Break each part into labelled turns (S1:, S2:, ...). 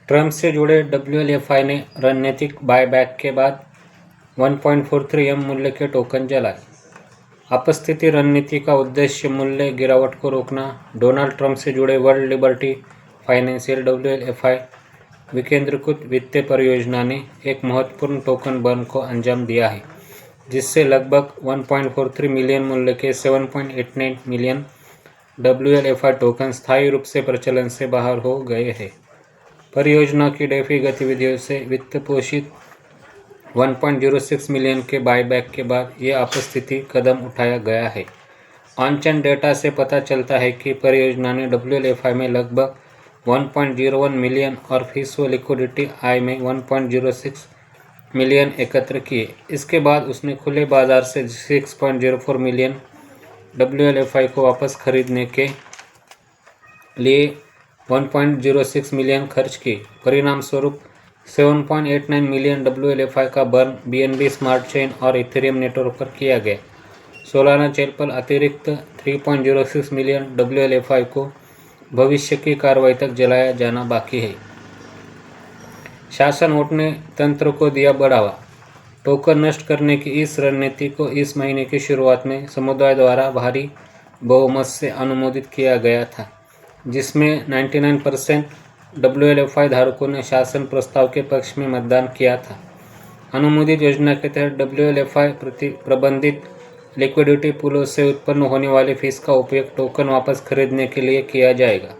S1: Trump से जुड़े WLFI ने रणनीतिक बायबैक के बाद 1.43 एम मूल्य के टोकन जलाए। अपस्थिति रणनीति का उद्देश्य मूल्य गिरावट को रोकना। डोनाल्ड ट्रंप से जुड़े वर्ल्ड लिबर्टी फाइनेंशियल WLFI विकेंद्रीकृत वित्तीय परियोजना ने एक महत्वपूर्ण टोकन बर्न को अंजाम दिया है, जिससे लगभग 1.43 मिलियन मूल्य के 7.89 मिलियन WLFI टोकन स्थायी रूप से प्रचलन से बाहर हो गए हैं। परियोजना की डेफी गतिविधियों से वित्त पोषित 1.06 मिलियन के बायबैक के बाद यह अपस्थिति कदम उठाया गया है। ऑन-चेन डेटा से पता चलता है कि परियोजना ने WLFI में लगभग 1.01 मिलियन और FISO लिक्विडिटी आई में 1.06 मिलियन एकत्र किए। इसके बाद उसने खुले बाजार से 6.04 मिलियन WLFI को वापस खरीदने के लिए 1.06 मिलियन खर्च किए। परिणाम स्वरूप 7.89 मिलियन WLFI का बर्न BNB स्मार्ट चेन और इथेरियम नेटवर्क पर किया गया। सोलाना चेल पर अतिरिक्त 3.06 मिलियन WLFI को भविष्य की कार्रवाई तक जलाया जाना बाकी है। शासन वोट ने तंत्र को दिया बढ़ावा। टोकन नष्ट करने की इस रणनीति को इस महीने की शुरुआत में समुदाय द्वारा भारी बहुमत से अनुमोदित किया गया था, जिसमें 99% WLFI धारकों ने शासन प्रस्ताव के पक्ष में मतदान किया था। अनुमोदित योजना के तहत WLFI प्रबंधित लिक्विडिटी पूलों से उत्पन्न होने वाले फीस का उपयोग टोकन वापस खरीदने के लिए किया जाएगा,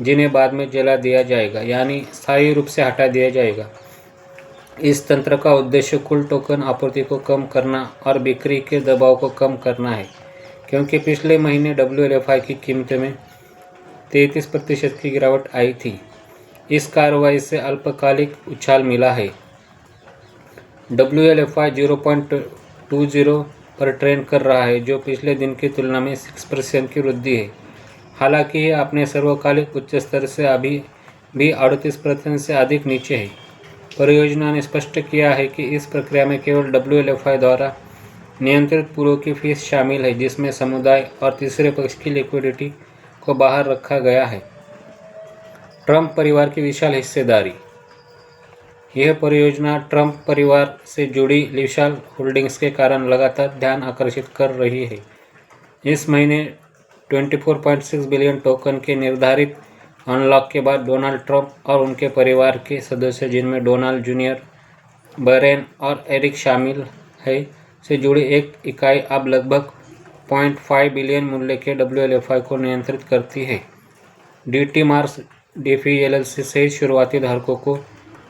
S1: जिन्हें बाद में जला दिया जाएगा, यानी स्थायी रूप से हटा दिया जाएगा। इस तंत्र का उद्देश्य कुल टोकन आपूर्ति को कम करना और बिक्री के दबाव को कम करना है, क्योंकि पिछले महीने WLFI की कीमत में 33% की गिरावट आई थी। इस कार्रवाई से अल्पकालिक उछाल मिला है। WLFI 0.20 पर ट्रेंड कर रहा है, जो पिछले दिन की तुलना में 6% की वृद्धि है। हालांकि यह अपने सर्वकालिक उच्च स्तर से अभी भी 38% से अधिक नीचे है। परियोजना ने स्पष्ट किया है कि इस प्रक्रिया में केवल WLFI द्वारा नियंत्रित पूलों की फीस शामिल है, जिसमें समुदाय और तीसरे पक्ष की लिक्विडिटी को बाहर रखा गया है। ट्रंप परिवार की विशाल हिस्सेदारी। यह परियोजना ट्रंप परिवार से जुड़ी विशाल होल्डिंग्स के कारण लगातार ध्यान आकर्षित कर रही है। इस महीने 24.6 बिलियन टोकन के निर्धारित अनलॉक के बाद डोनाल्ड ट्रंप और उनके परिवार के सदस्य, जिनमें डोनाल्ड जूनियर, बैरन और एरिक शामिल है, से जुड़ी एक इकाई अब लगभग 0.5 बिलियन मूल्य के WLFI को नियंत्रित करती है। DT मार्स DeFi LLC सहित शुरुआती धारकों को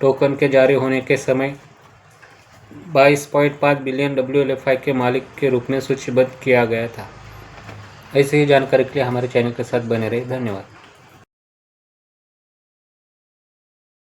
S1: टोकन के जारी होने के समय 22.5 बिलियन WLFI के मालिक के रूप में सूचीबद्ध किया गया था। ऐसी ही जानकारी के लिए हमारे चैनल के साथ बने रहे। धन्यवाद।